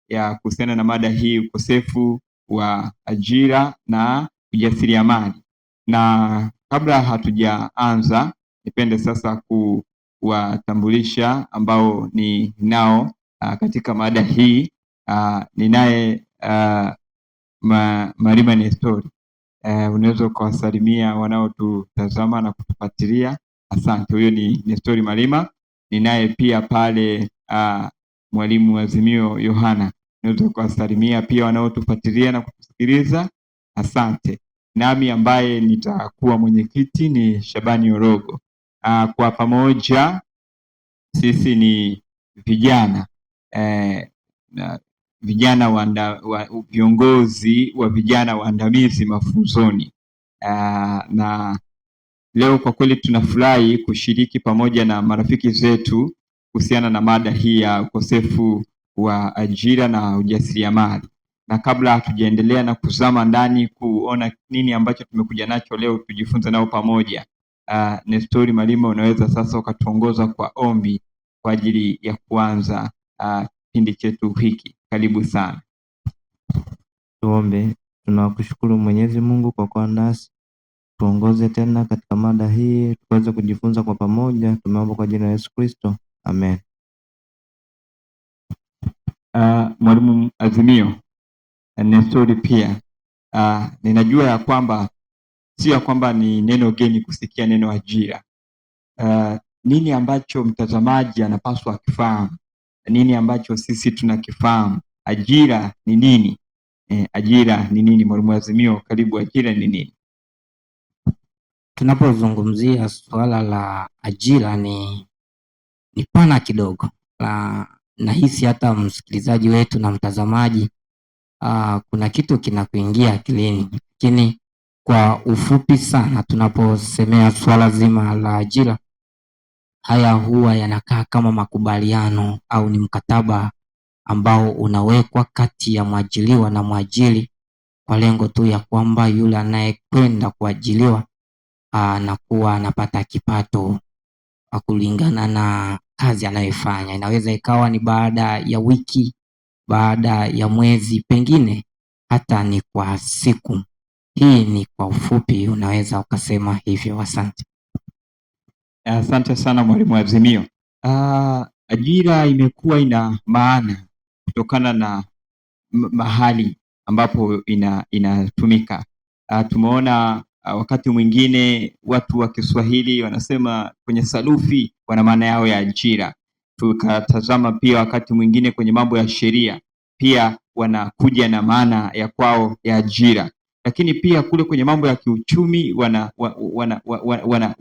ya kuhusiana na mada hii, ukosefu wa ajira na ujasiriamali. Na kabla hatujaanza, nipende sasa kuwatambulisha ambao ni nao katika mada hii. Ninaye Malima Nestori. Unaweza ukawasalimia wanaotutazama na kutufuatilia. Asante. Huyo ni Nestori Malima. Ninaye pia pale mwalimu Azimio Yohana. Unaweza ukawasalimia pia wanaotufuatilia na kutusikiliza. Asante. Nami ambaye nitakuwa mwenyekiti ni Shabani Orogo. Kwa pamoja sisi ni vijana viongozi wa vijana waandamizi mafunzoni. Na leo kwa kweli tunafurahi kushiriki pamoja na marafiki zetu kuhusiana na mada hii ya ukosefu wa ajira na ujasiriamali. Na kabla hatujaendelea na kuzama ndani kuona nini ambacho tumekuja nacho leo tujifunze nao pamoja, Nestori Malima, unaweza sasa ukatuongoza kwa ombi kwa ajili ya kuanza kipindi chetu hiki. Karibu sana. Tuombe. Tunakushukuru Mwenyezi Mungu kwa kuwa nasi, tuongoze tena katika mada hii tuweze kujifunza kwa pamoja. Tumeomba kwa jina la Yesu Kristo, amen. Mwalimu Azimio, Nestori pia, ninajua ya kwamba sio ya kwamba ni neno geni kusikia neno ajira. Nini ambacho mtazamaji anapaswa akifahamu? Nini ambacho sisi tunakifahamu? Ajira ni nini? Ajira ni nini? Mwalimu Azimio, karibu. Ajira ni nini? Tunapozungumzia suala la ajira ni pana kidogo. Nahisi hata msikilizaji wetu na mtazamaji kuna kitu kinakuingia akilini, lakini kwa ufupi sana tunaposemea swala zima la ajira, haya huwa yanakaa kama makubaliano au ni mkataba ambao unawekwa kati ya mwajiliwa na mwajiri kwa lengo tu ya kwamba yule anayekwenda kuajiliwa anakuwa anapata kipato kulingana na kazi anayofanya. Inaweza ikawa ni baada ya wiki, baada ya mwezi, pengine hata ni kwa siku. Hii ni kwa ufupi, unaweza ukasema hivyo. Asante. Asante sana Mwalimu Azimio. Ajira imekuwa ina maana kutokana na mahali ambapo inatumika. Tumeona wakati mwingine watu wa Kiswahili wanasema kwenye sarufi wana maana yao ya ajira. Tukatazama pia wakati mwingine kwenye mambo ya sheria pia wanakuja na maana ya kwao ya ajira. Lakini pia kule kwenye mambo ya kiuchumi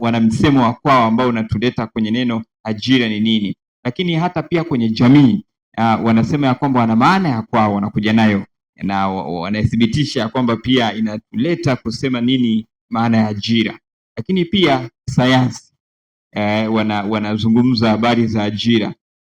wana msemo wa kwao ambao unatuleta kwenye neno ajira ni nini. Lakini hata pia kwenye jamii wanasema ya kwamba wana maana ya kwao wanakuja nayo, na wanathibitisha kwamba pia inatuleta kusema nini maana ya ajira. Lakini pia sayansi wanazungumza habari za ajira,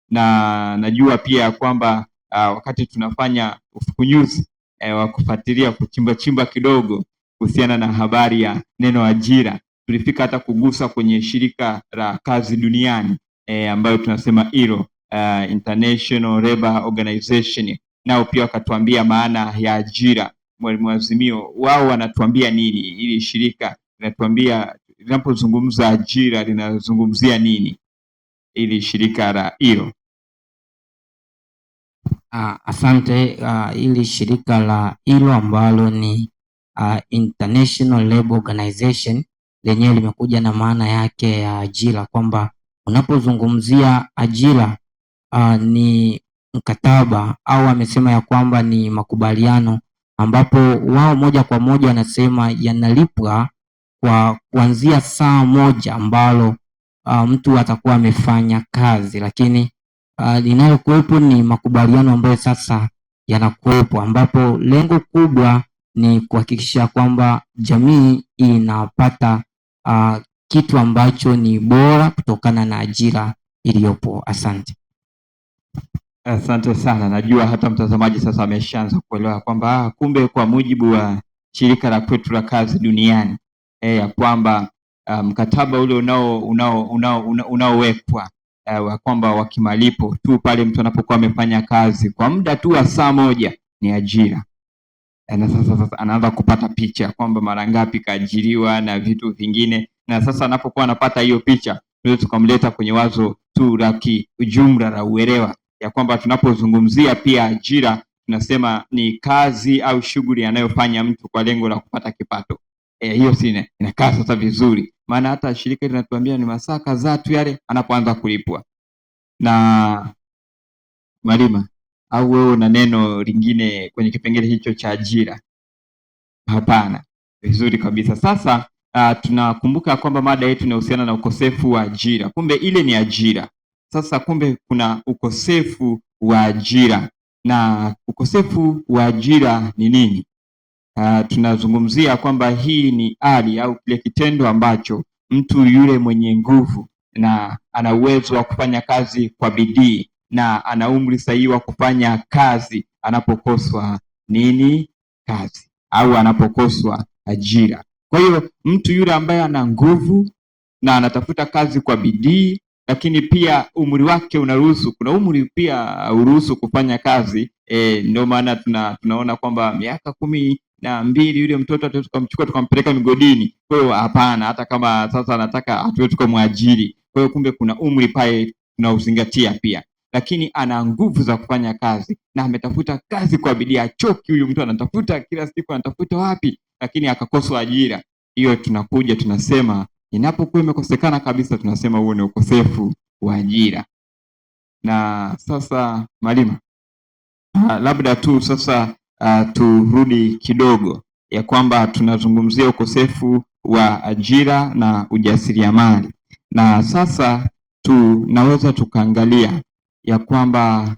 na najua pia kwamba wakati tunafanya ufukunyuzi wa kufuatilia kuchimba kidogo kuhusiana na habari ya neno ajira, tulifika hata kugusa kwenye shirika la kazi duniani ambayo tunasema ILO, International Labour Organization, nao pia wakatuambia maana ya ajira. Mwalimu Azimio, wao wanatuambia nini? Ili shirika linatuambia linapozungumza ajira linazungumzia nini, ili shirika la ILO? Asante. Ili shirika la ILO ambalo ni International Labour Organization lenyewe limekuja na maana yake ya ajira, kwamba unapozungumzia ajira ni mkataba au amesema ya kwamba ni makubaliano ambapo wao moja kwa moja wanasema yanalipwa kwa kuanzia saa moja ambalo mtu atakuwa amefanya kazi, lakini linalokuwepo ni makubaliano ambayo sasa yanakuwepo, ambapo lengo kubwa ni kuhakikisha kwamba jamii inapata kitu ambacho ni bora kutokana na ajira iliyopo. Asante. Asante sana. Najua hata mtazamaji sasa ameshaanza kuelewa kwamba kumbe kwa mujibu wa shirika la kwetu la kazi duniani ya kwamba mkataba ule unaowekwa wa kwamba wa kimalipo tu pale mtu anapokuwa amefanya kazi kwa muda tu wa saa moja ni ajira. Na sasa anaanza kupata picha kwamba mara ngapi kaajiriwa na vitu vingine, na sasa anapokuwa anapata hiyo picha ndio tukamleta kwenye wazo tu la kiujumla la uelewa ya kwamba tunapozungumzia pia ajira tunasema ni kazi au shughuli anayofanya mtu kwa lengo la kupata kipato. Hiyo si inakaa sasa vizuri, maana hata shirika linatuambia ni masaa kadhaa tu yale anapoanza kulipwa. Na Malima, au wewe una neno lingine kwenye kipengele hicho cha ajira? Hapana. Vizuri kabisa. Sasa tunakumbuka kwamba mada yetu inahusiana na ukosefu wa ajira. Kumbe ile ni ajira. Sasa kumbe kuna ukosefu wa ajira. Na ukosefu wa ajira ni nini? Tunazungumzia kwamba hii ni hali au kile kitendo ambacho mtu yule mwenye nguvu na ana uwezo wa kufanya kazi kwa bidii na ana umri sahihi wa kufanya kazi anapokoswa nini? Kazi, au anapokoswa ajira. Kwa hiyo mtu yule ambaye ana nguvu na anatafuta kazi kwa bidii, lakini pia umri wake unaruhusu, kuna umri pia uruhusu kufanya kazi, ndio maana tunaona kwamba miaka 12 yule mtoto tukamchukua tukampeleka migodini. Kwa hiyo hapana, hata kama sasa anataka hatuwezi tukamwajiri. Kwa hiyo kumbe kuna umri pale tunauzingatia pia, lakini ana nguvu za kufanya kazi na ametafuta kazi kwa bidii, achoki huyu mtu, anatafuta kila siku, anatafuta wapi, lakini akakoswa ajira. Hiyo tunakuja tunasema, inapokuwa imekosekana kabisa, tunasema huo ni ukosefu wa ajira. Na sasa Malima, labda tu sasa turudi kidogo ya kwamba tunazungumzia ukosefu wa ajira na ujasiriamali, na sasa tunaweza tukaangalia ya kwamba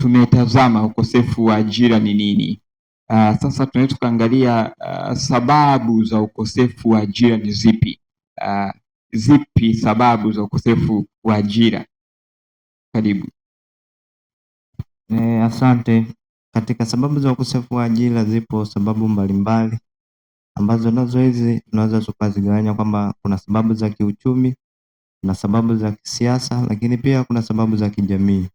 tumetazama ukosefu wa ajira ni nini. Sasa tunaweza tukaangalia sababu za ukosefu wa ajira ni zipi? Zipi sababu za ukosefu wa ajira? Karibu. Asante. Katika sababu za ukosefu wa ajira zipo sababu mbalimbali ambazo nazo hizi tunaweza tukazigawanya kwamba kuna sababu za kiuchumi, kuna sababu za kisiasa, lakini pia kuna sababu za kijamii.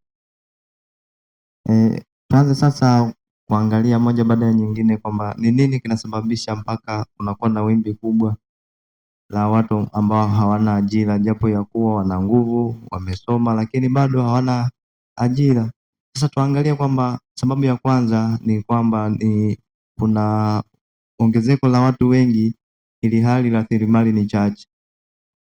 Tuanze sasa kuangalia moja baada ya nyingine kwamba ni nini kinasababisha mpaka kunakuwa na wimbi kubwa la watu ambao hawana ajira, japo ya kuwa wana nguvu, wamesoma, lakini bado hawana ajira. Sasa tuangalie kwamba sababu ya kwanza ni kwamba kuna ongezeko la watu wengi ili hali rasilimali ni chache,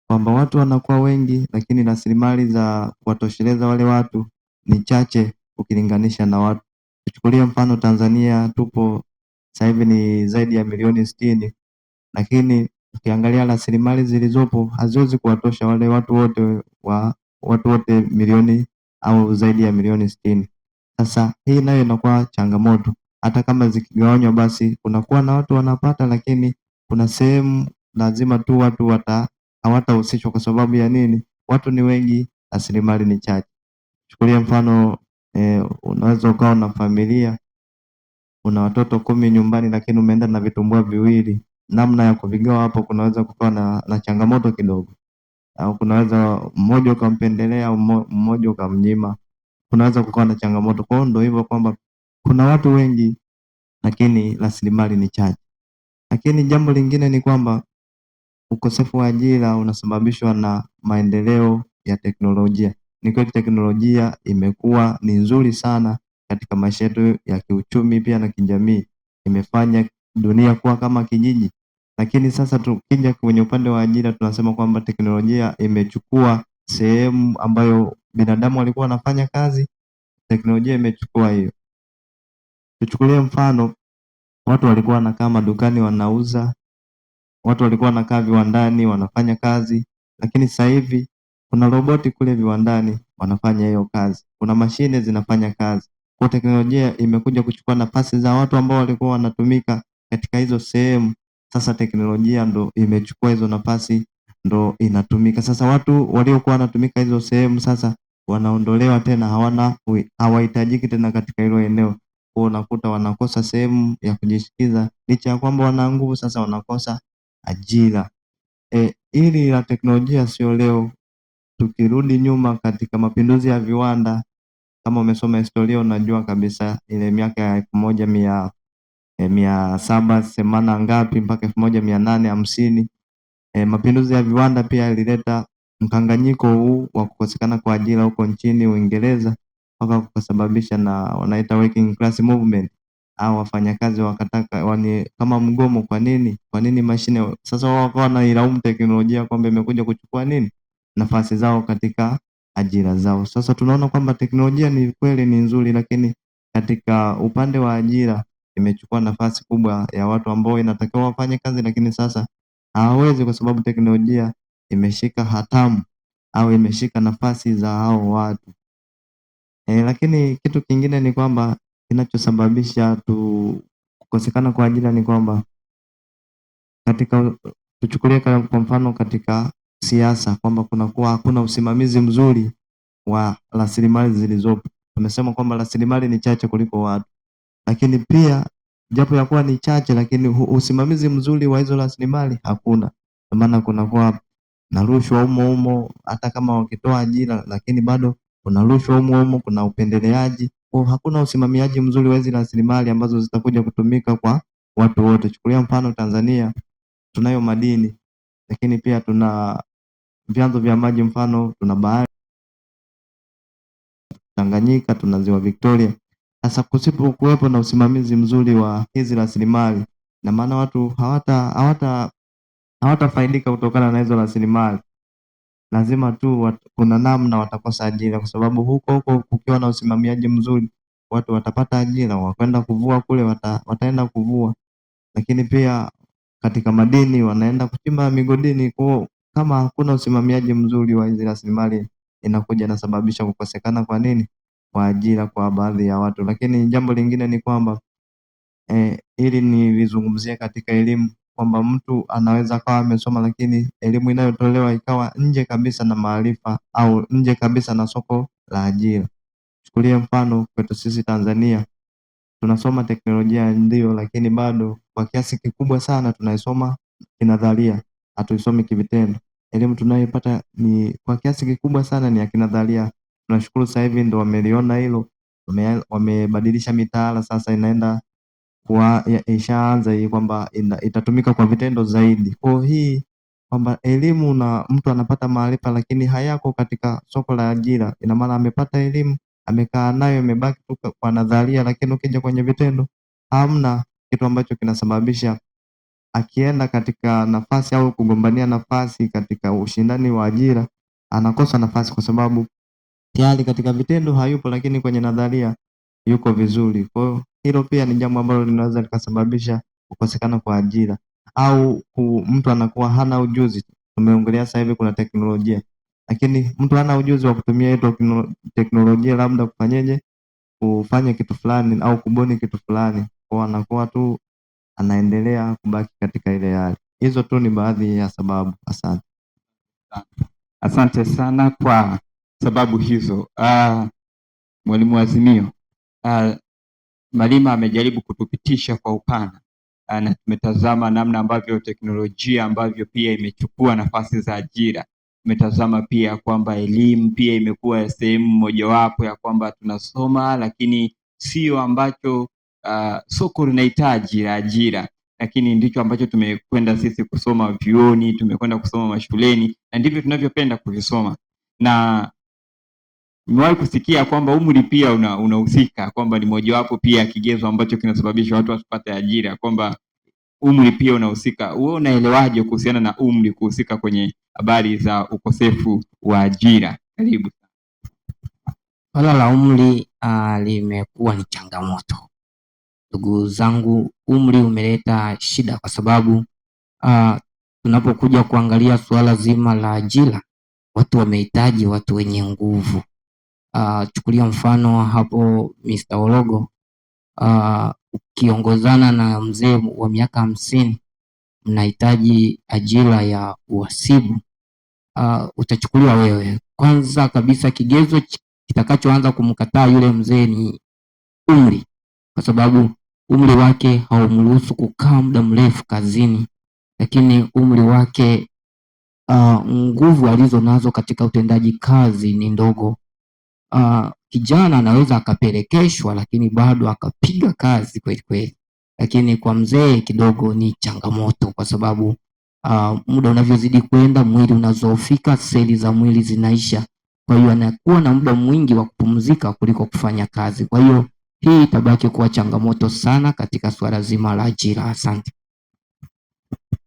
kwamba watu wanakuwa wengi lakini rasilimali za kuwatosheleza wale watu ni chache ukilinganisha na watu. Tuchukulie mfano Tanzania, tupo sasa hivi ni zaidi ya milioni 60, lakini ukiangalia rasilimali zilizopo haziwezi kuwatosha wale watu wote milioni au zaidi ya milioni 60. Sasa hii nayo inakuwa changamoto, hata kama zikigawanywa basi kunakuwa na watu wanapata, lakini kuna sehemu lazima tu watu hawatahusishwa. Kwa sababu ya nini? Watu ni wengi, rasilimali ni chache. Chukulia mfano unaweza ukawa na familia, una watoto 10 nyumbani, lakini umeenda na vitumbua viwili. Namna ya kuvigawa hapo kunaweza kukawa na changamoto kidogo, au kunaweza mmoja ukampendelea au mmoja ukamnyima, kunaweza kukawa na changamoto. Kwa hiyo ndio hivyo kwamba kuna watu wengi lakini rasilimali ni chache. Lakini jambo lingine ni kwamba ukosefu wa ajira unasababishwa na maendeleo ya teknolojia. Ni kweli teknolojia imekuwa ni nzuri sana katika maisha yetu ya kiuchumi pia na kijamii, imefanya dunia kuwa kama kijiji. Lakini sasa tukija kwenye upande wa ajira, tunasema kwamba teknolojia imechukua sehemu ambayo binadamu walikuwa wanafanya kazi, teknolojia imechukua hiyo. Tuchukulie mfano, watu walikuwa wanakaa madukani wanauza, watu walikuwa wanakaa viwandani wanafanya kazi, lakini sasa hivi kuna roboti kule viwandani wanafanya hiyo kazi, kuna mashine zinafanya kazi. Kwa teknolojia imekuja kuchukua nafasi za watu ambao walikuwa wanatumika katika hizo sehemu. Sasa teknolojia ndo imechukua hizo nafasi, ndo inatumika. Sasa watu waliokuwa wanatumika hizo sehemu sasa wanaondolewa tena, hawahitajiki tena katika hilo eneo. Kwa unakuta wanakosa sehemu ya kujishikiza, licha ya kwamba wana nguvu, sasa wanakosa ajira. Hili la teknolojia sio leo tukirudi nyuma katika mapinduzi ya viwanda, kama umesoma historia unajua kabisa ile miaka ya 1780 ngapi mpaka 1850, mapinduzi ya viwanda pia yalileta mkanganyiko huu wa kukosekana kwa ajira huko nchini Uingereza, mpaka kusababisha na wanaita working class movement, au wafanyakazi wakataka kama mgomo. Kwa nini mashine? Sasa wao wakawa wanailaumu teknolojia kwamba imekuja kuchukua nafasi zao katika ajira zao. Sasa tunaona kwamba teknolojia ni kweli ni nzuri, lakini katika upande wa ajira imechukua nafasi kubwa ya watu ambao inatakiwa wafanye kazi, lakini sasa hawawezi kwa sababu teknolojia imeshika hatamu au imeshika nafasi za hao watu. Lakini kitu kingine ni kwamba kinachosababisha kukosekana kwa ajira ni kwamba tuchukulie kwa mfano katika siasa kwamba kunakuwa hakuna usimamizi mzuri wa rasilimali zilizopo. Tumesema kwamba rasilimali ni chache kuliko watu, lakini pia japo ya kuwa ni chache, lakini usimamizi mzuri wa hizo rasilimali hakuna. Kwa maana kunakuwa na rushwa humo, hata kama wakitoa ajira, lakini bado kuna rushwa humo, kuna upendeleaji. Kwa hakuna usimamiaji mzuri wa hizo rasilimali ambazo zitakuja kutumika kwa watu wote. Chukulia mfano Tanzania, tunayo madini, lakini pia tuna vyanzo vya maji, mfano tuna bahari Tanganyika, tuna ziwa Victoria. Sasa kusipokuwepo na usimamizi mzuri wa hizi rasilimali, na maana watu hawatafaidika kutokana na hizo rasilimali. Lazima tu kuna namna watakosa ajira, kwa sababu huko kukiwa na usimamiaji mzuri, watu watapata ajira, wakwenda kuvua kule wataenda kuvua, lakini pia katika madini wanaenda kuchimba migodini. Kwa kama hakuna usimamiaji mzuri wa hizi rasilimali, inakuja inasababisha kukosekana kwa ajira kwa baadhi ya watu. Lakini jambo lingine ni kwamba ili nilizungumzia katika elimu kwamba mtu anaweza kawa amesoma, lakini elimu inayotolewa ikawa nje kabisa na maarifa au nje kabisa na soko la ajira. Chukulia mfano kwetu sisi Tanzania, tunasoma teknolojia ndio, lakini bado kwa kiasi kikubwa sana tunaisoma kinadharia, hatuisomi kivitendo. Elimu tunayoipata ni kwa kiasi kikubwa sana ni ya kinadharia. Tunashukuru sasa hivi ndo wameliona hilo, wamebadilisha mitaala, sasa inaenda ishaanza hii kwamba itatumika kwa vitendo zaidi. Kwa hii kwamba elimu na mtu anapata maarifa, lakini hayako katika soko la ajira. Ina maana amepata elimu, amekaa nayo, imebaki tu kwa nadharia, lakini ukija kwenye vitendo hamna kitu ambacho kinasababisha akienda katika nafasi au kugombania nafasi katika ushindani wa ajira anakosa nafasi, kwa sababu tayari katika vitendo hayupo, lakini kwenye nadharia yuko vizuri. Kwa hiyo hilo pia ni jambo ambalo linaweza likasababisha kukosekana kwa ajira, au mtu anakuwa hana ujuzi. Tumeongelea sasa hivi kuna teknolojia, lakini mtu hana ujuzi wa kutumia hiyo teknolojia, labda kufanya kitu fulani au kubuni kitu fulani, kwa anakuwa tu anaendelea kubaki katika ile hali. Hizo tu ni baadhi ya sababu. Asante sana kwa sababu hizo. Mwalimu Azimio, Malima amejaribu kutupitisha kwa upana na tumetazama namna ambavyo teknolojia ambavyo pia imechukua nafasi za ajira. Tumetazama pia kwamba elimu pia imekuwa sehemu mojawapo ya kwamba tunasoma, lakini sio ambacho soko linahitaji la ajira, lakini ndicho ambacho tumekwenda sisi kusoma vyuoni, tumekwenda kusoma mashuleni, na ndivyo tunavyopenda kuvisoma. Na nimewahi kusikia kwamba umri pia unahusika, kwamba ni mojawapo pia kigezo ambacho kinasababisha watu wasipate ajira, kwamba umri pia unahusika. Wewe unaelewaje kuhusiana na umri kuhusika kwenye habari za ukosefu wa ajira? Karibu. Swala la umri limekuwa ni changamoto. Ndugu zangu, umri umeleta shida kwa sababu tunapokuja kuangalia suala zima la ajira, watu wamehitaji watu wenye nguvu. Chukulia mfano hapo Mr. Ologo, ukiongozana na mzee wa miaka 50 mnahitaji ajira ya uhasibu, utachukuliwa wewe. Kwanza kabisa kigezo kitakachoanza kumkataa yule mzee ni umri, kwa sababu umri wake haumruhusu kukaa muda mrefu kazini, lakini umri wake nguvu alizo nazo katika utendaji kazi ni ndogo. Kijana anaweza akapelekeshwa lakini bado akapiga kazi kweli kweli, lakini kwa mzee kidogo ni changamoto, kwa sababu muda unavyozidi kwenda mwili unazoofika, seli za mwili zinaisha, kwa hiyo anakuwa na muda mwingi wa kupumzika kuliko kufanya kazi. Kwa hiyo hii itabaki kuwa changamoto sana katika suala zima la ajira. Asante.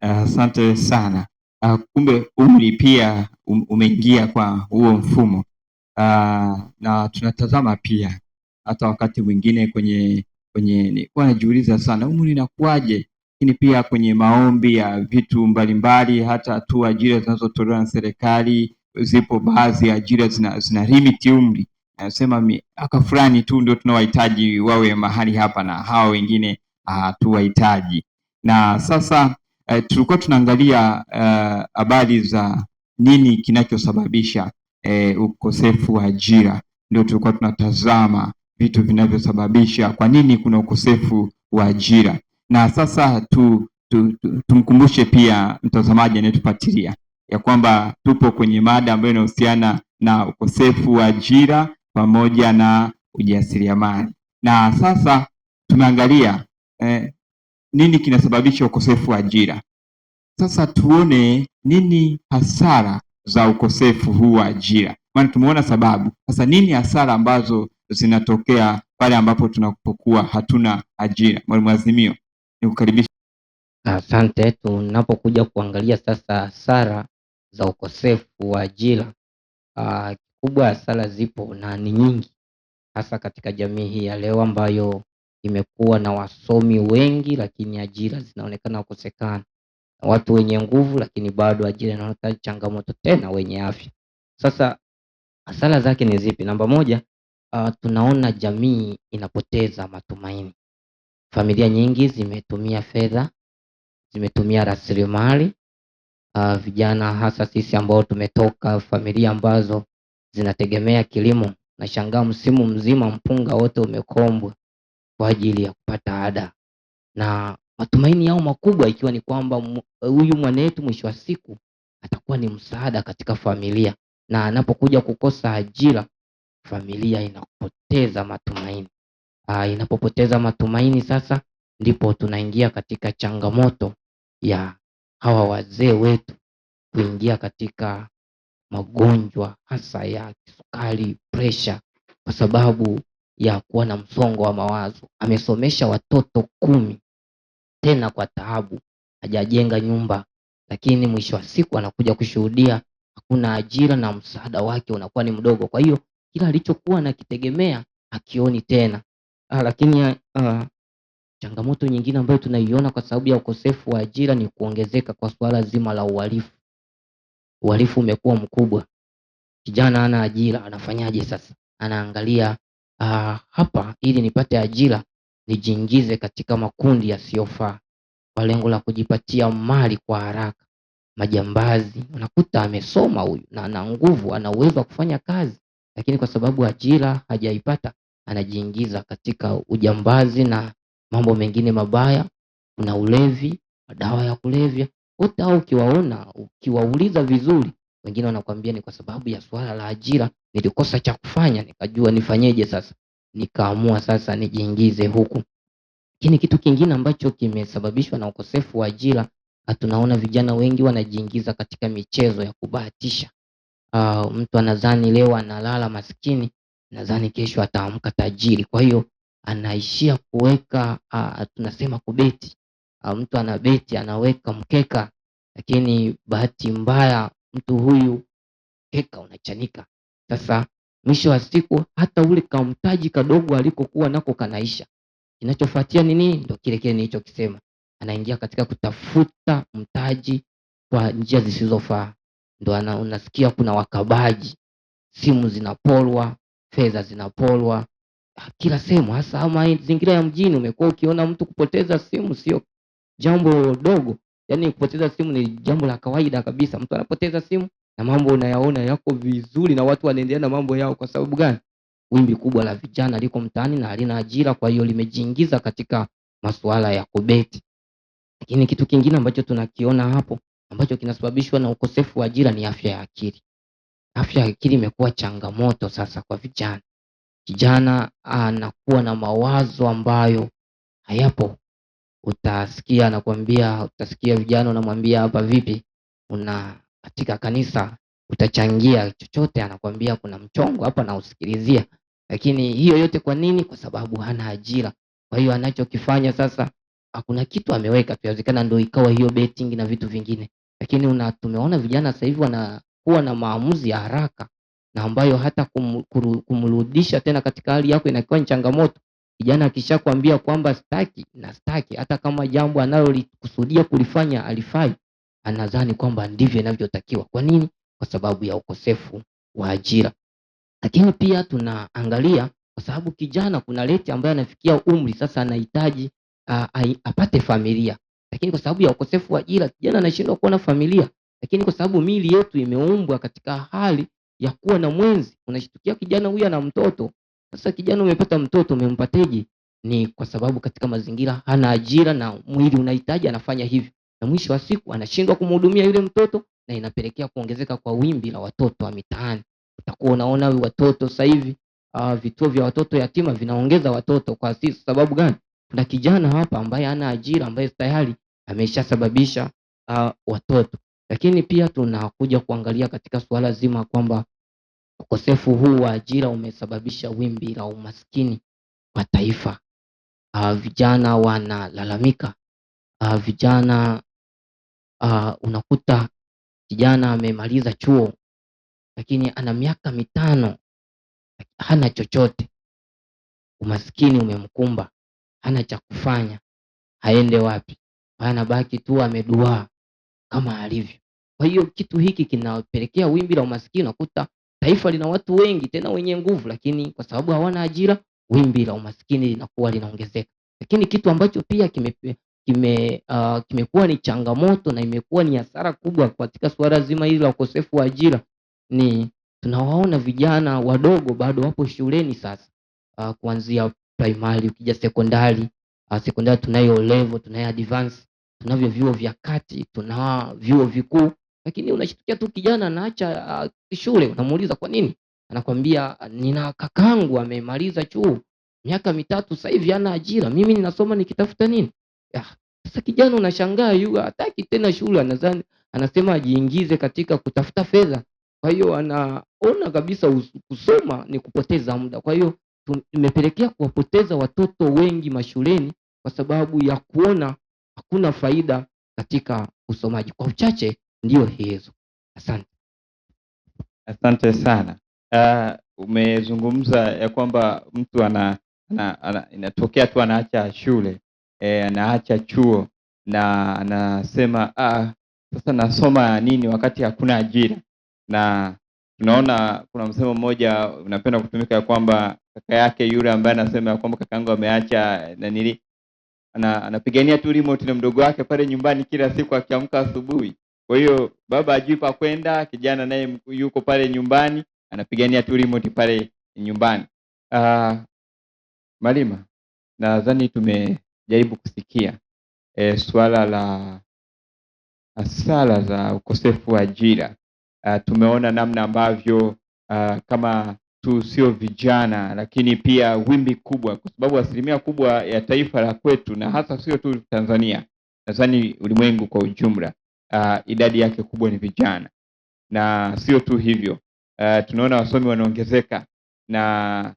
Asante sana. Kumbe umri pia umeingia kwa huo mfumo. Na tunatazama pia hata wakati mwingine kwenye nilikuwa najiuliza sana umri inakuwaje, lakini pia kwenye maombi ya vitu mbalimbali, hata tu ajira zinazotolewa na serikali, zipo baadhi ya ajira zina limit umri, nasema miaka fulani tu ndio tunawahitaji wawe mahali hapa na hawa wengine hatuwahitaji. Na sasa tulikuwa tunaangalia habari za nini kinachosababisha ukosefu wa ajira. Ndio tulikuwa tunatazama vitu vinavyosababisha kwa nini kuna ukosefu wa ajira. Na sasa tumkumbushe pia mtazamaji anayetufuatilia ya kwamba tupo kwenye mada ambayo inahusiana na ukosefu wa ajira pamoja na ujasiriamali. Na sasa tumeangalia nini kinasababisha ukosefu wa ajira. Sasa tuone nini hasara za ukosefu huu wa ajira, maana tumeona sababu. Sasa nini hasara ambazo zinatokea pale ambapo tunapokuwa hatuna ajira? Mwalimu Azimio, nikukaribisha. Asante. Tunapokuja kuangalia sasa hasara za ukosefu wa ajira, kubwa hasara zipo na ni nyingi, hasa katika jamii hii ya leo ambayo imekuwa na wasomi wengi lakini ajira zinaonekana kukosekana, watu wenye nguvu lakini bado ajira inaonekana changamoto, tena wenye afya. Sasa hasara zake ni zipi? Namba moja, tunaona jamii inapoteza matumaini. Familia nyingi zimetumia fedha, zimetumia rasilimali, vijana hasa sisi ambao tumetoka familia ambazo zinategemea kilimo, na shangaa msimu mzima mpunga wote umekombwa kwa ajili ya kupata ada, na matumaini yao makubwa ikiwa ni kwamba huyu mwanetu mwisho wa siku atakuwa ni msaada katika familia, na anapokuja kukosa ajira familia inapoteza matumaini. Inapopoteza matumaini sasa ndipo tunaingia katika changamoto ya hawa wazee wetu kuingia katika magonjwa hasa ya kisukari, pressure, kwa sababu ya kuwa na msongo wa mawazo. Amesomesha watoto 10 tena kwa taabu, hajajenga nyumba, lakini mwisho wa siku anakuja kushuhudia hakuna ajira na msaada wake unakuwa ni mdogo. Kwa hiyo kila alichokuwa nakitegemea hakioni tena. Lakini changamoto nyingine ambayo tunaiona kwa sababu ya ukosefu wa ajira ni kuongezeka kwa swala zima la uhalifu. Uhalifu umekuwa mkubwa. Kijana hana ajira, anafanyaje sasa? Anaangalia hapa ili nipate ajira nijiingize katika makundi yasiyofaa kwa lengo la kujipatia mali kwa haraka. Majambazi, unakuta amesoma huyu na ana nguvu, ana uwezo wa kufanya kazi, lakini kwa sababu ajira hajaipata anajiingiza katika ujambazi na mambo mengine mabaya. Kuna ulevi, madawa ya kulevya. Wote hao ukiwaona, ukiwauliza vizuri, wengine wanakuambia ni kwa sababu ya swala la ajira, nilikosa cha kufanya nikajua nifanyeje sasa, nikaamua sasa nijiingize huku. Lakini kitu kingine ambacho kimesababishwa na ukosefu wa ajira, tunaona vijana wengi wanajiingiza katika michezo ya kubahatisha. Mtu anadhani leo analala maskini, nadhani kesho ataamka tajiri. Kwa hiyo anaishia kuweka tunasema kubeti. Mtu anabeti, anaweka mkeka, lakini bahati mbaya mtu huyu mkeka unachanika. Sasa mwisho wa siku hata ule kamtaji kadogo alikokuwa nako kanaisha. Kinachofuatia ni nini? Ndio kile kile nilichokisema. Anaingia katika kutafuta mtaji kwa njia zisizofaa. Ndio unasikia kuna wakabaji, simu zinapolwa, fedha zinapolwa kila sehemu, hasa mazingira ya mjini. Umekuwa ukiona mtu kupoteza simu sio jambo dogo, yaani kupoteza simu ni jambo la kawaida kabisa. Mtu anapoteza simu na mambo unayaona yako vizuri na watu wanaendelea na mambo yao. Kwa sababu gani? Wimbi kubwa la vijana liko mtaani na halina ajira, kwa hiyo limejiingiza katika masuala ya kubeti. Lakini kitu kingine ambacho tunakiona hapo ambacho kinasababishwa na ukosefu wa ajira ni afya ya akili. Afya ya akili imekuwa changamoto sasa kwa vijana. Kijana anakuwa na mawazo ambayo hayapo. Utasikia vijana unamwambia hapa vipi, katika kanisa utachangia chochote, anakwambia kuna mchongo hapa na usikilizia. Lakini hiyo yote kwa nini? Kwa sababu hana ajira. Kwa hiyo anachokifanya sasa, kuna kitu ameweka tu, inawezekana ndio ikawa hiyo betting na vitu vingine. Lakini tumeona vijana sasa hivi wanakuwa na maamuzi ya haraka, na ambayo hata kumrudisha tena katika hali yako inakuwa ni changamoto. Kijana akishakwambia kwamba staki na staki, hata kama jambo analolikusudia kulifanya alifai, anadhani kwamba ndivyo inavyotakiwa. Kwa nini? Kwa sababu ya ukosefu wa ajira. Lakini pia tunaangalia kwa sababu kijana kuna leti ambaye anafikia umri sasa anahitaji apate familia. Lakini kwa sababu ya ukosefu wa ajira kijana anashindwa kuwa na familia. Lakini kwa sababu miili yetu imeumbwa katika hali ya kuwa na mwenzi, unashtukia kijana huyu ana mtoto. Sasa kijana umepata mtoto, umempateje? Ni kwa sababu katika mazingira hana ajira na mwili unahitaji, anafanya hivyo. Na mwisho wa siku anashindwa kumhudumia yule mtoto, na inapelekea kuongezeka kwa wimbi la watoto wa mitaani. Utakuwa unaona watoto sasa hivi vituo vya watoto yatima vinaongeza watoto. Kwa sababu gani? Kuna kijana hapa ambaye hana ajira, ambaye tayari ameshasababisha watoto. Lakini pia tunakuja kuangalia katika suala zima kwamba ukosefu huu wa ajira umesababisha wimbi la umaskini wa taifa. Vijana wanalalamika. Vijana unakuta kijana amemaliza chuo lakini ana miaka mitano hana chochote. Umaskini umemkumba, hana cha kufanya, aende wapi? Anabaki tu ameduaa kama alivyo. Kwa hiyo kitu hiki kinapelekea wimbi la umaskini. Unakuta taifa lina watu wengi tena wenye nguvu, lakini kwa sababu hawana ajira, wimbi la umaskini linakuwa linaongezeka. Lakini kitu ambacho pia kimekuwa ni changamoto na imekuwa ni hasara kubwa katika suala zima hili la ukosefu wa ajira, ni tunawaona vijana wadogo bado wapo shuleni sasa. Kuanzia primary, ukija sekondari, sekondari tunayo level, tunayo advance, tunavyo vyuo vya kati, tuna vyuo vikuu. Lakini unashtukia tu kijana anaacha shule, unamuuliza kwa nini? Anakwambia nina kakangu amemaliza chuo miaka mitatu, sasa hivi hana ajira, mimi ninasoma nikitafuta nini? Sasa kijana unashangaa hataki tena shule, anasema ajiingize katika kutafuta fedha. Kwa hiyo anaona kabisa kusoma ni kupoteza muda. Kwa hiyo imepelekea kuwapoteza watoto wengi mashuleni kwa sababu ya kuona hakuna faida katika usomaji. Kwa uchache ndio hizo. Asante. Asante sana. Umezungumza ya kwamba mtu inatokea tu anaacha shule, anaacha chuo na anasema sasa nasoma nini wakati hakuna ajira. Na tunaona kuna msemo mmoja unapenda kutumika ya kwamba kaka yake yule ambaye anasema ya kwamba kakaangu ameacha anapigania tu remote na mdogo wake pale nyumbani kila siku akiamka asubuhi. Kwa hiyo baba hajui pa kwenda, kijana naye yuko pale nyumbani anapigania tu remote pale nyumbani. Malima, nadhani tumejaribu kusikia swala la hasara za ukosefu wa ajira. Tumeona namna ambavyo kama tu sio vijana lakini pia wimbi kubwa, kwa sababu asilimia kubwa ya taifa la kwetu na hasa sio tu Tanzania, nadhani ulimwengu kwa ujumla, idadi yake kubwa ni vijana. Na sio tu hivyo, tunaona wasomi wanaongezeka, na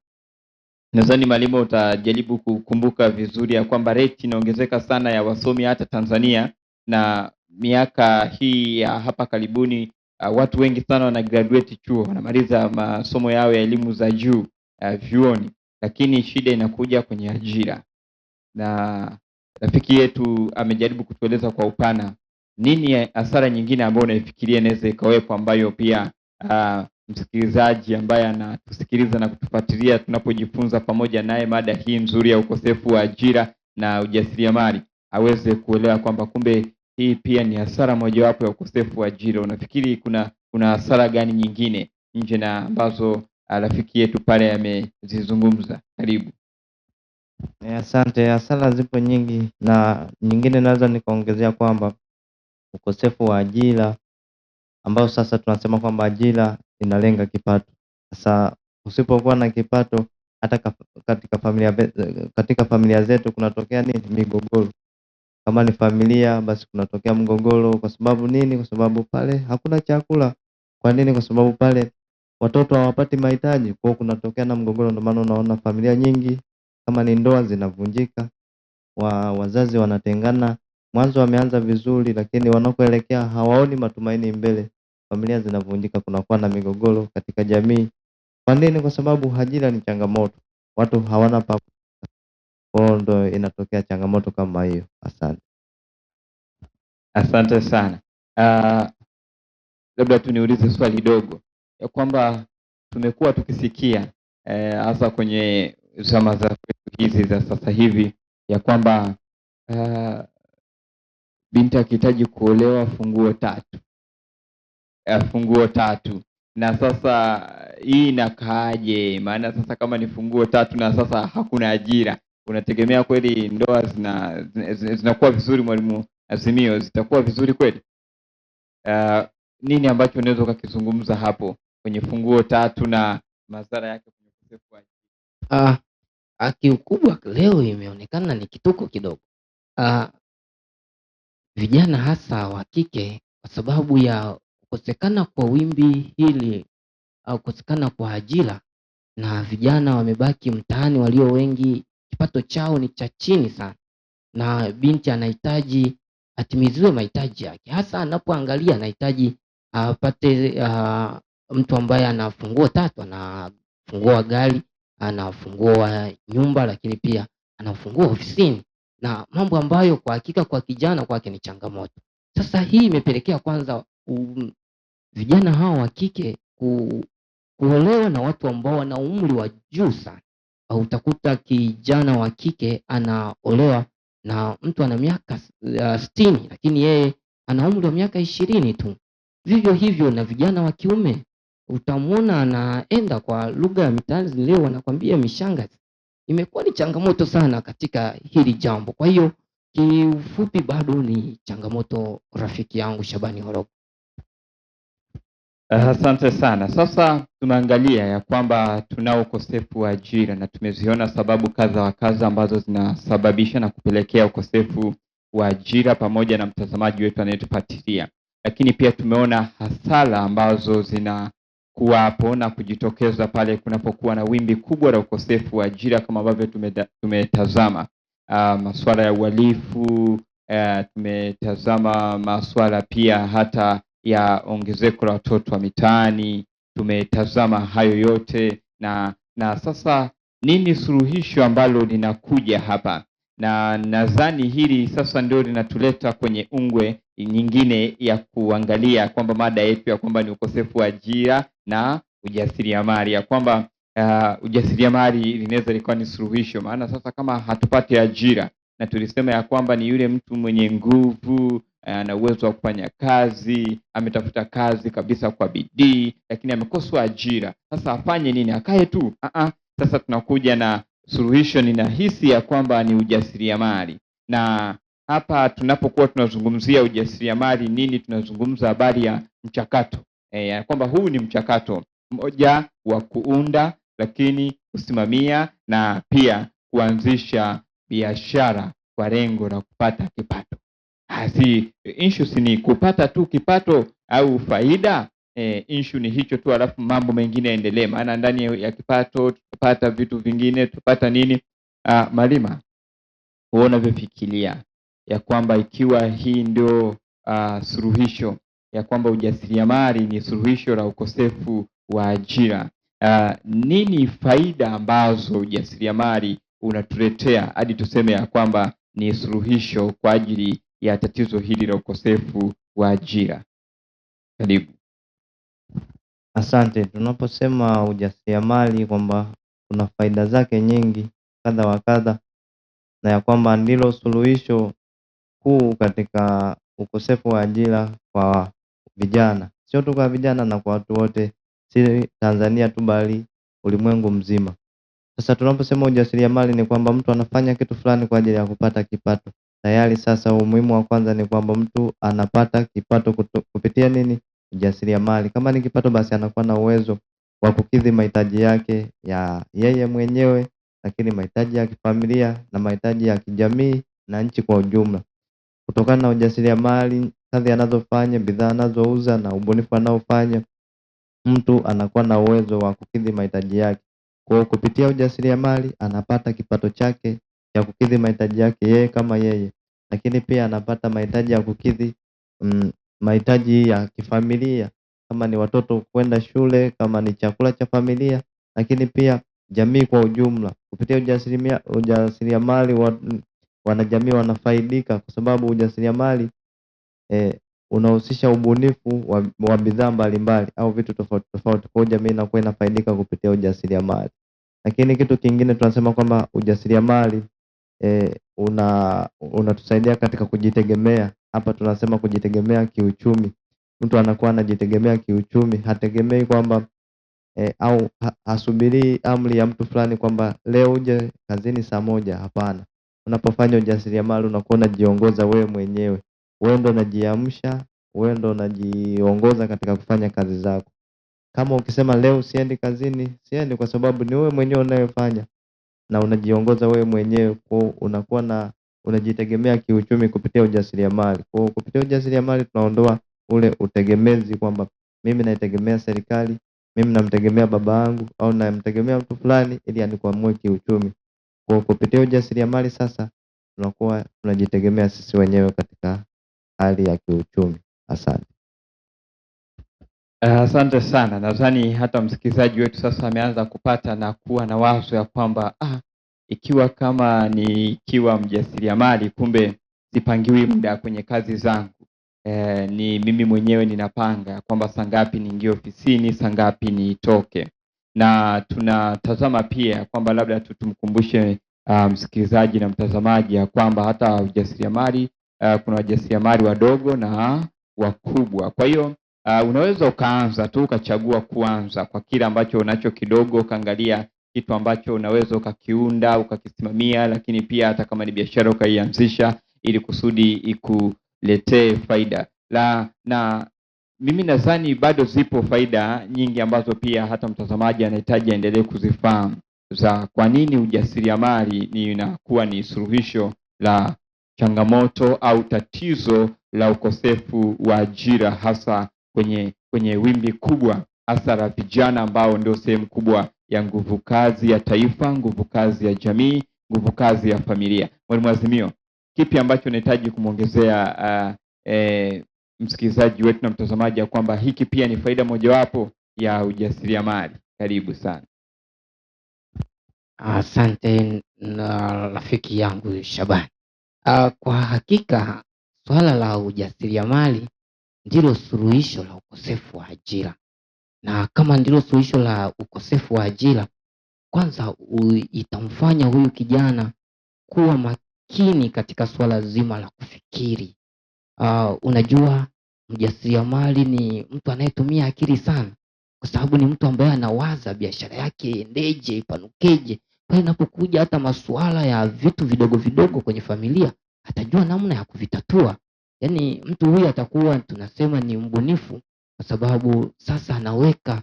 nadhani Malima utajaribu kukumbuka vizuri ya kwamba rate inaongezeka sana ya wasomi hata Tanzania, na miaka hii ya hapa karibuni watu wengi sana wana graduate chuo, wanamaliza masomo yao ya elimu za juu vyuoni, lakini shida inakuja kwenye ajira. Na rafiki yetu amejaribu kutueleza kwa upana nini hasara nyingine ambayo unaifikiria inaweza ikawepo, ambayo pia msikilizaji ambaye anatusikiliza na kutufuatilia tunapojifunza pamoja naye mada hii nzuri ya ukosefu wa ajira na ujasiriamali aweze kuelewa kwamba kumbe hii pia ni hasara mojawapo ya ukosefu wa ajira. Unafikiri kuna hasara gani nyingine nje na ambazo rafiki yetu pale amezizungumza? Karibu. Asante. Hasara zipo nyingi, na nyingine naweza nikaongezea kwamba ukosefu wa ajira, ambao sasa tunasema kwamba ajira inalenga kipato. Sasa usipokuwa na kipato, hata katika familia zetu kunatokea nini? Migogoro. Kama ni familia, basi kunatokea mgogoro. Kwa sababu nini? Kwa sababu pale hakuna chakula. Kwa nini? Kwa sababu pale watoto hawapati mahitaji, kwa hiyo kunatokea na mgogoro. Ndio maana unaona familia nyingi, kama ni ndoa, zinavunjika, wazazi wanatengana. Mwanzo wameanza vizuri, lakini wanakoelekea hawaoni matumaini mbele, familia zinavunjika, kunakuwa na migogoro katika jamii. Kwa nini? Kwa sababu ajira ni changamoto, watu hawana pa, kwa hiyo ndo inatokea changamoto kama hiyo. Asante. Asante sana. Labda tu niulize swali dogo ya kwamba tumekuwa tukisikia hasa kwenye zama za hizi za sasa hivi ya kwamba binti akihitaji kuolewa funguo tatu. Na sasa hii inakaaje? Maana sasa kama ni funguo tatu na sasa hakuna ajira, unategemea kweli ndoa zinakuwa vizuri? Mwalimu Azimio, zitakuwa vizuri kweli? Nini ambacho unaweza ukakizungumza hapo kwenye funguo tatu na madhara yake kwenye ukosefu wa ajira? Kiukubwa leo imeonekana ni kituko kidogo. Vijana hasa wa kike, kwa sababu ya kukosekana kwa wimbi hili au kukosekana kwa ajira, na vijana wamebaki mtaani walio wengi, kipato chao ni cha chini sana, na binti anahitaji atimiziwe mahitaji yake, hasa anapoangalia anahitaji apate mtu ambaye ana funguo tatu, ana funguo wa gari, ana funguo wa nyumba, lakini pia ana funguo ofisini, na mambo ambayo kwa hakika kwa kijana kwake ni changamoto. Sasa hii imepelekea kwanza vijana hawa wa kike kuolewa na watu ambao wana umri wa juu sana. Utakuta kijana wa kike anaolewa na mtu ana miaka 60, lakini yeye ana umri wa miaka 20 tu. Vivyo hivyo na vijana wa kiume, utamwona anaenda, kwa lugha ya mitaani leo wanakwambia mishangazi. Imekuwa ni changamoto sana katika hili jambo. Kwa hiyo kiufupi bado ni changamoto, rafiki yangu Shabani Horogo. Asante sana. Sasa tunaangalia ya kwamba tunao ukosefu wa ajira na tumeziona sababu kadha wa kadha ambazo zinasababisha na kupelekea ukosefu wa ajira, pamoja na mtazamaji wetu anayetufuatilia. Lakini pia tumeona hasara ambazo zinakuwa hapo na kujitokeza pale kunapokuwa na wimbi kubwa la ukosefu wa ajira, kama ambavyo tumetazama masuala ya uhalifu, tumetazama masuala pia hata ya ongezeko la watoto wa mitaani, tumetazama hayo yote na sasa nini suluhisho ambalo linakuja hapa? Na nadhani hili sasa ndio linatuleta kwenye ungwe nyingine ya kuangalia kwamba mada yetu ya kwamba ni ukosefu wa ajira na ujasiriamali, ya kwamba ujasiriamali linaweza likawa ni suluhisho. Maana sasa kama hatupati ajira, na tulisema ya kwamba ni yule mtu mwenye nguvu, ana uwezo wa kufanya kazi, ametafuta kazi kabisa kwa bidii, lakini amekosa ajira. Sasa afanye nini? Akae tu? Sasa tunakuja na suluhisho, ninahisi ya kwamba ni ujasiriamali. Na hapa tunapokuwa tunazungumzia ujasiriamali nini, tunazungumza habari ya mchakato, ya kwamba huu ni mchakato mmoja wa kuunda, lakini kusimamia na pia kuanzisha biashara kwa lengo la kupata kipato. Issue ni kupata tu kipato au faida. Issue ni hicho tu, alafu mambo mengine yaendelee, maana ndani ya kipato tupata vitu vingine, tupata nini? Malima, huona vyofikiria ya kwamba ikiwa hii ndio suluhisho, ya kwamba ujasiriamali ni suluhisho la ukosefu wa ajira, nini faida ambazo ujasiriamali unatuletea hadi tuseme ya kwamba ni suluhisho kwa ajili ya tatizo hili la ukosefu wa ajira? Karibu. Asante. Tunaposema ujasiriamali kwamba kuna faida zake nyingi kadha wa kadha, na ya kwamba ndilo suluhisho kuu katika ukosefu wa ajira kwa vijana, sio tu kwa vijana, na kwa watu wote, si Tanzania tu bali ulimwengu mzima. Sasa tunaposema ujasiriamali ni kwamba mtu anafanya kitu fulani kwa ajili ya kupata kipato. tayari sasa umuhimu wa kwanza ni kwamba mtu anapata kipato kupitia nini? Ujasiriamali. Kama ni kipato, basi anakuwa na uwezo wa kukidhi mahitaji yake ya yeye mwenyewe, lakini mahitaji ya kifamilia na mahitaji ya kijamii na nchi kwa ujumla. Kutokana na ujasiriamali, kazi anazofanya, bidhaa anazouza na ubunifu anaofanya, mtu anakuwa na uwezo wa kukidhi mahitaji yake. Kwa hiyo kupitia ujasiriamali anapata kipato chake cha kukidhi mahitaji yake yeye kama yeye, lakini pia anapata mahitaji ya kukidhi mahitaji ya kifamilia, kama ni watoto kwenda shule, kama ni chakula cha familia, lakini pia jamii kwa ujumla. Kupitia ujasiriamali wanajamii wanafaidika kwa sababu ujasiriamali unahusisha ubunifu wa bidhaa mbalimbali au vitu tofauti tofauti. Kwa hiyo jamii inakuwa inafaidika kupitia ujasiriamali. Lakini kitu kingine tunasema kwamba ujasiriamali unatusaidia katika kujitegemea. Hapa tunasema kujitegemea kiuchumi. Mtu anakuwa anajitegemea kiuchumi, hategemei kwamba au hasubirii amri ya mtu fulani kwamba leo uje kazini saa moja. Hapana. Unapofanya ujasiriamali unakuwa unajiongoza wewe mwenyewe. Wewe ndo unajiamsha, wewe ndo unajiongoza katika kufanya kazi zako. Kama ukisema leo siendi kazini, siendi kwa sababu ni wewe mwenyewe unayefanya na unajiongoza wewe mwenyewe. Kwa hiyo unakuwa unajitegemea kiuchumi kupitia ujasiriamali. Kwa hiyo kupitia ujasiriamali tunaondoa ule utegemezi kwamba mimi naitegemea serikali, mimi namtegemea baba yangu au namtegemea mtu fulani ili anikwamue kiuchumi. Kwa hiyo kupitia ujasiriamali sasa tunakuwa tunajitegemea sisi wenyewe katika hali ya kiuchumi. Asante. Asante sana. Nadhani hata msikilizaji wetu sasa ameanza kupata na kuwa na wazo ya kwamba ikiwa kama nikiwa mjasiriamali, kumbe sipangiwi muda kwenye kazi zangu. Ni mimi mwenyewe ninapanga kwamba saa ngapi niingie ofisini, saa ngapi nitoke. Na tunatazama pia kwamba labda tumkumbushe msikilizaji na mtazamaji ya kwamba hata ujasiriamali kuna wajasiriamali wadogo na wakubwa. Kwa hiyo unaweza ukaanza tu, ukachagua kuanza kwa kile ambacho unacho kidogo, ukaangalia kitu ambacho unaweza ukakiunda, ukakisimamia, lakini pia hata kama ni biashara ukaianzisha ili kusudi ikuletee faida. Na mimi nadhani bado zipo faida nyingi ambazo pia hata mtazamaji anahitaji aendelee kuzifahamu, za kwa nini ujasiriamali inakuwa ni suluhisho la changamoto au tatizo la ukosefu wa ajira, hasa kwenye wimbi kubwa hasa la vijana ambao ndio sehemu kubwa ya nguvu kazi ya taifa, nguvu kazi ya jamii, nguvu kazi ya familia. Mwalimu Azimio, kipi ambacho unahitaji kumwongezea msikilizaji wetu na mtazamaji ya kwamba hiki pia ni faida mojawapo ya ujasiriamali? Karibu sana. Asante na rafiki yangu Shabani. Kwa hakika swala la ujasiriamali ndilo suluhisho la ukosefu wa ajira, na kama ndilo suluhisho la ukosefu wa ajira, kwanza itamfanya huyu kijana kuwa makini katika swala zima la kufikiri. Unajua mjasiriamali ni mtu anayetumia akili sana, kwa sababu ni mtu ambaye anawaza biashara yake iendeje, ipanukeje. Pale inapokuja hata masuala ya vitu vidogo vidogo kwenye familia, atajua namna ya kuvitatua. Yaani mtu huyu atakuwa tunasema ni mbunifu, kwa sababu sasa anaweka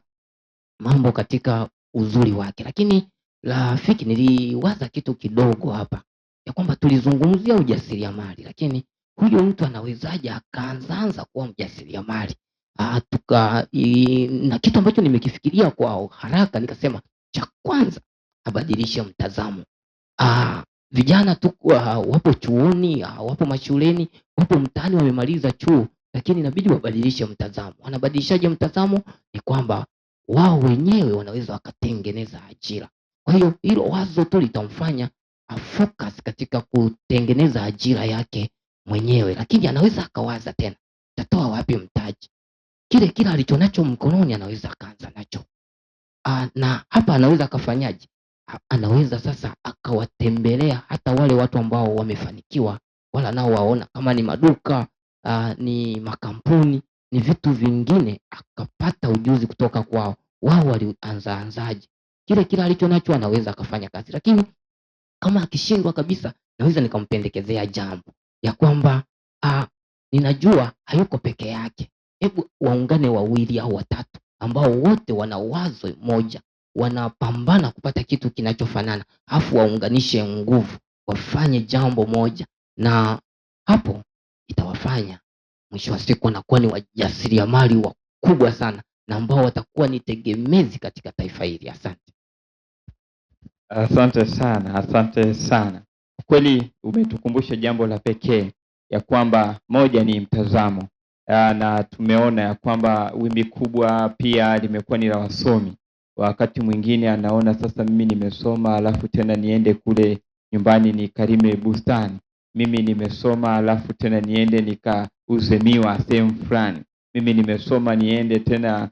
mambo katika uzuri wake. Lakini rafiki, niliwaza kitu kidogo hapa, ya kwamba tulizungumzia ujasiriamali, lakini huyo mtu anawezaje akaanza kuwa mjasiriamali? Na kitu ambacho nimekifikiria kwa haraka nikasema, cha kwanza abadilishe mtazamo. Vijana tu wapo chuoni, wapo mashuleni, wapo mtaani wamemaliza chuo, lakini inabidi wabadilishe mtazamo. Wanabadilishaje mtazamo? Ni kwamba wao wenyewe wanaweza wakatengeneza ajira. Kwa hiyo hilo wazo tu litamfanya afocus katika kutengeneza ajira yake mwenyewe, lakini anaweza akawaza tena, tatoa wapi mtaji? Kile alichonacho mkononi anaweza akaanza nacho. Na hapa anaweza akafanyaje? Anaweza sasa akawatembelea hata wale watu ambao wamefanikiwa, wala nao waona, kama ni maduka, ni makampuni, ni vitu vingine, akapata ujuzi kutoka kwao. Wao walianzaje? Kile alichonacho anaweza akafanya kazi. Lakini kama akishindwa kabisa, naweza nikampendekezea jambo. ya kwamba ninajua hayuko peke yake. Hebu waungane wawili au watatu ambao wote wana wazo moja, wanapambana kupata kitu kinachofanana, afu waunganishe nguvu, wafanye jambo moja, na hapo itawafanya mwisho wa siku wanakuwa ni wajasiriamali wakubwa sana na ambao watakuwa ni tegemezi katika taifa hili. Asante. Asante sana, asante sana. Kweli umetukumbusha jambo la pekee ya kwamba moja ni mtazamo. Na tumeona ya kwamba wimbi kubwa pia limekuwa ni la wasomi. Wakati mwingine anaona sasa mimi nimesoma alafu tena niende kule nyumbani nikalime bustani. Mimi nimesoma alafu tena niende nikauze miwa sehemu fulani. Mimi nimesoma niende tena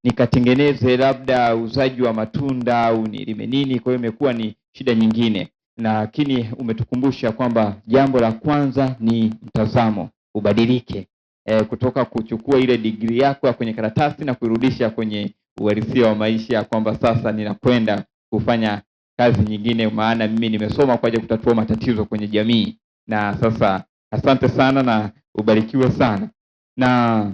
nikatengeneze labda uuzaji wa matunda au nilime nini. Kwa hiyo imekuwa ni shida nyingine, lakini umetukumbusha kwamba jambo la kwanza ni mtazamo ubadilike, kutoka kuchukua ile degree yako ya kwenye karatasi na kuirudisha kwenye uhalisia wa maisha, kwamba sasa ninakwenda kufanya kazi nyingine, maana mimi nimesoma kwa ajili ya kutatua matatizo kwenye jamii. Na sasa asante sana na ubarikiwe sana. Na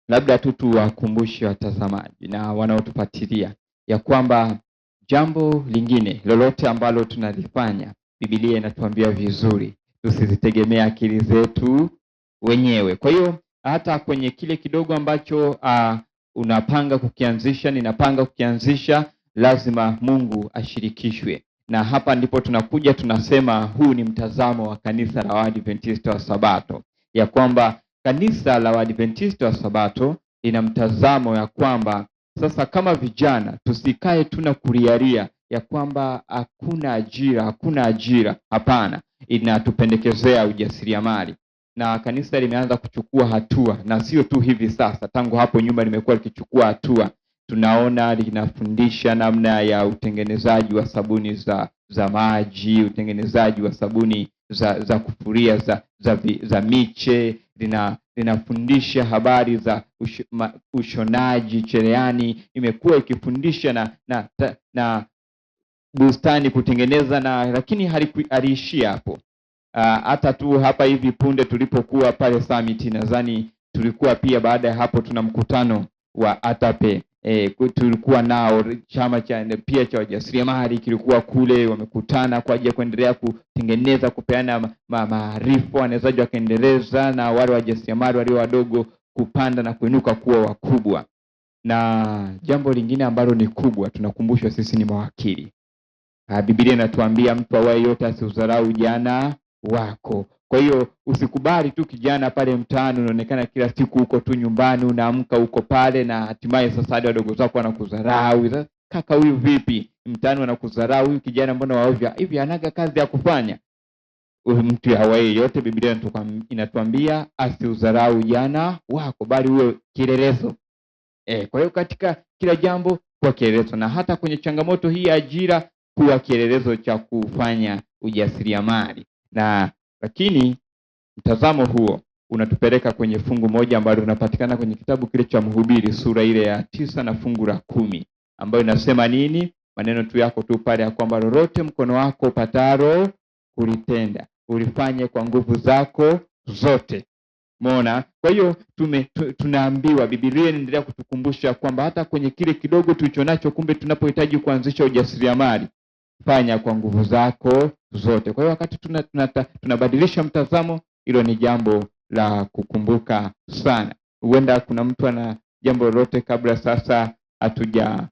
labda tu tuwakumbushe watazamaji na wanaotufuatilia ya kwamba jambo lingine lolote ambalo tunalifanya, Biblia inatuambia vizuri tusizitegemee akili zetu wenyewe. Kwa hiyo hata kwenye kile kidogo ambacho unapanga kukianzisha, ninapanga kukianzisha, lazima Mungu ashirikishwe. Na hapa ndipo tunakuja tunasema huu ni mtazamo wa kanisa la Waadventista wa Sabato, ya kwamba kanisa la Waadventista wa Sabato lina mtazamo ya kwamba sasa kama vijana tusikae tuna kuriaria ya kwamba hakuna ajira. Hapana, inatupendekezea ujasiriamali. Na kanisa limeanza kuchukua hatua, na sio tu hivi sasa, tangu hapo nyuma limekuwa likichukua hatua. Tunaona linafundisha namna ya utengenezaji wa sabuni za maji, utengenezaji wa sabuni za kufuria za miche, linafundisha habari za ushonaji cherehani, imekuwa ikifundisha na bustani kutengeneza, na lakini haliishia hapo. Hata tu hapa hivi punde tulipokuwa pale summit, nadhani tulikuwa pia baada ya hapo tuna mkutano wa ATAPE. Tulikuwa nao chama cha wajasiriamali kilikuwa kule, wamekutana kwa ajili ya kuendelea kutengeneza, kupeana maarifa, wanezaji wakaendeleza na wale wajasiriamali walio wadogo kupanda na kuinuka kuwa wakubwa. Na jambo lingine ambalo ni kubwa, tunakumbushwa sisi ni mawakili. Biblia inatuambia mtu awaye yote asiudharau ujana wako. Kwa hiyo usikubali tu kijana pale mtaani unaonekana kila siku uko tu nyumbani, unaamka uko pale, na hatimaye sasa hadi wadogo zako wanakudharau. Kaka huyu vipi? Mtaani wanakudharau, huyu kijana mbona waovya hivi, anaga kazi ya kufanya? Mtu awaye yote, Biblia inatuambia asiudharau ujana wako, bali uwe kielelezo. Kwa hiyo katika kila jambo kuwa kielelezo, na hata kwenye changamoto hii ya ajira kuwa kielelezo cha kufanya ujasiriamali. Na lakini mtazamo huo unatupeleka kwenye fungu moja ambalo linapatikana kwenye kitabu kile cha Mhubiri sura ile ya 9 na fungu la 10, ambayo inasema nini? Maneno tu yako tu pale ya kwamba lolote mkono wako pataro kulitenda, ulifanye kwa nguvu zako zote. Umeona? Kwa hiyo tunaambiwa, Biblia inaendelea kutukumbusha kwamba hata kwenye kile kidogo tulichonacho, kumbe tunapohitaji kuanzisha ujasiriamali, fanya kwa nguvu zako zote. Kwa hiyo wakati tunabadilisha mtazamo, hilo ni jambo la kukumbuka sana. Huenda kuna mtu ana jambo lolote kabla sasa hatuja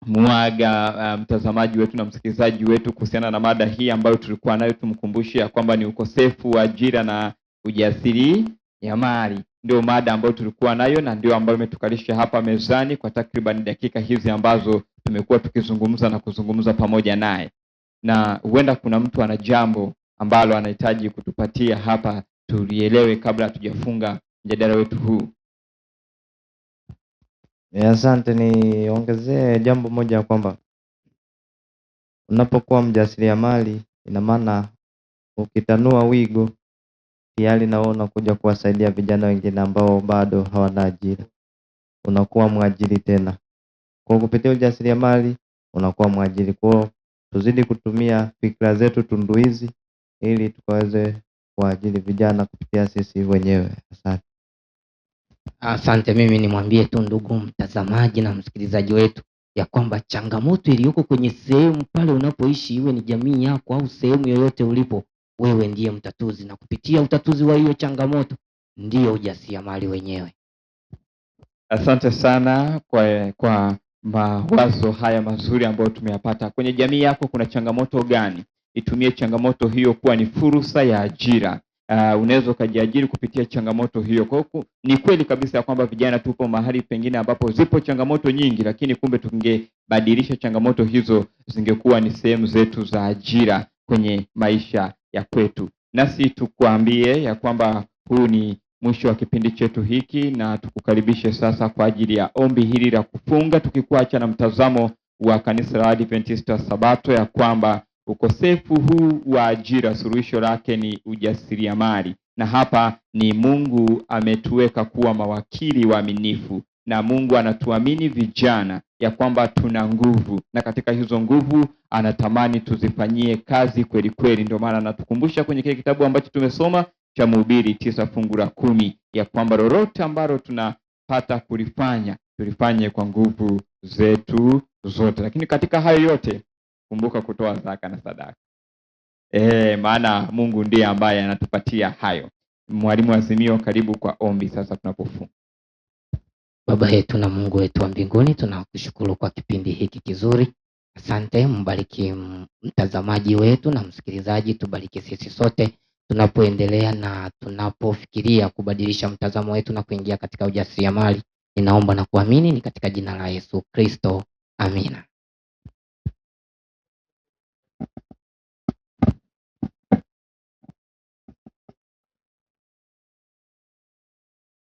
muaga mtazamaji wetu na msikilizaji wetu kuhusiana na mada hii ambayo tulikuwa nayo, tumkumbushe kwamba ni ukosefu wa ajira na ujasiriamali. Ndio mada ambayo tulikuwa nayo, na ndio ambayo imetukalisha hapa mezani kwa takriban dakika hizi ambazo tumekuwa tukizungumza na kuzungumza pamoja naye. Na huenda kuna mtu ana jambo ambalo anahitaji kutupatia hapa tulielewe kabla hatujafunga mjadala wetu huu. Asante. Niongezee jambo moja kwamba unapokuwa mjasiriamali, ina maana ukitanua wigo tayari na wewe unakuja kuwasaidia vijana wengine ambao bado hawana ajira. Unakuwa mwajiri tena. Kwa kupitia ujasiriamali unakuwa mwajiri. Kwa tuzidi kutumia fikra zetu tunduizi ili tukaweze kuajiri vijana kupitia sisi wenyewe. Asante. Asante. Mimi nimwambie tu ndugu mtazamaji na msikilizaji wetu ya kwamba changamoto iliyoko kwenye sehemu pale unapoishi, iwe ni jamii yako au sehemu yoyote ulipo, wewe ndiye mtatuzi, na kupitia utatuzi wa hiyo changamoto ndiyo ujasiriamali wenyewe. Asante sana kwa mawazo haya mazuri ambayo tumeyapata. Kwenye jamii yako kuna changamoto gani? Itumie changamoto hiyo kuwa ni fursa ya ajira. Unaweza ukajiajiri kupitia changamoto hiyo. Kwa hiyo ni kweli kabisa ya kwamba vijana tupo mahali pengine ambapo zipo changamoto nyingi, lakini kumbe tungebadilisha changamoto hizo zingekuwa ni sehemu zetu za ajira kwenye maisha ya kwetu. Nasi tukuambie ya kwamba huu ni mwisho wa kipindi chetu hiki, na tukukaribishe sasa kwa ajili ya ombi hili la kufunga, tukikuacha na mtazamo wa kanisa la Adventista Sabato ya kwamba ukosefu huu wa ajira suluhisho lake ni ujasiriamali, na hapa ni Mungu ametuweka kuwa mawakili waaminifu, na Mungu anatuamini vijana ya kwamba tuna nguvu, na katika hizo nguvu anatamani tuzifanyie kazi kweli kweli. Ndio maana anatukumbusha kwenye kile kitabu ambacho tumesoma cha Mhubiri 9:10 ya kwamba lolote ambalo tunapata kulifanya tulifanye kwa nguvu zetu zote, lakini katika hayo yote kumbuka kutoa zaka na sadaka. Maana Mungu ndiye ambaye anatupatia hayo. Mwalimu Azimio, karibu kwa ombi sasa tunapofunga. Baba yetu na Mungu wetu wa mbinguni, tunakushukuru kwa kipindi hiki kizuri. Asante, mbariki mtazamaji wetu na msikilizaji, tubariki sisi sote tunapoendelea na tunapofikiria kubadilisha mtazamo wetu na kuingia katika ujasiriamali. Ninaomba na kuamini ni katika jina la Yesu Kristo. Amina.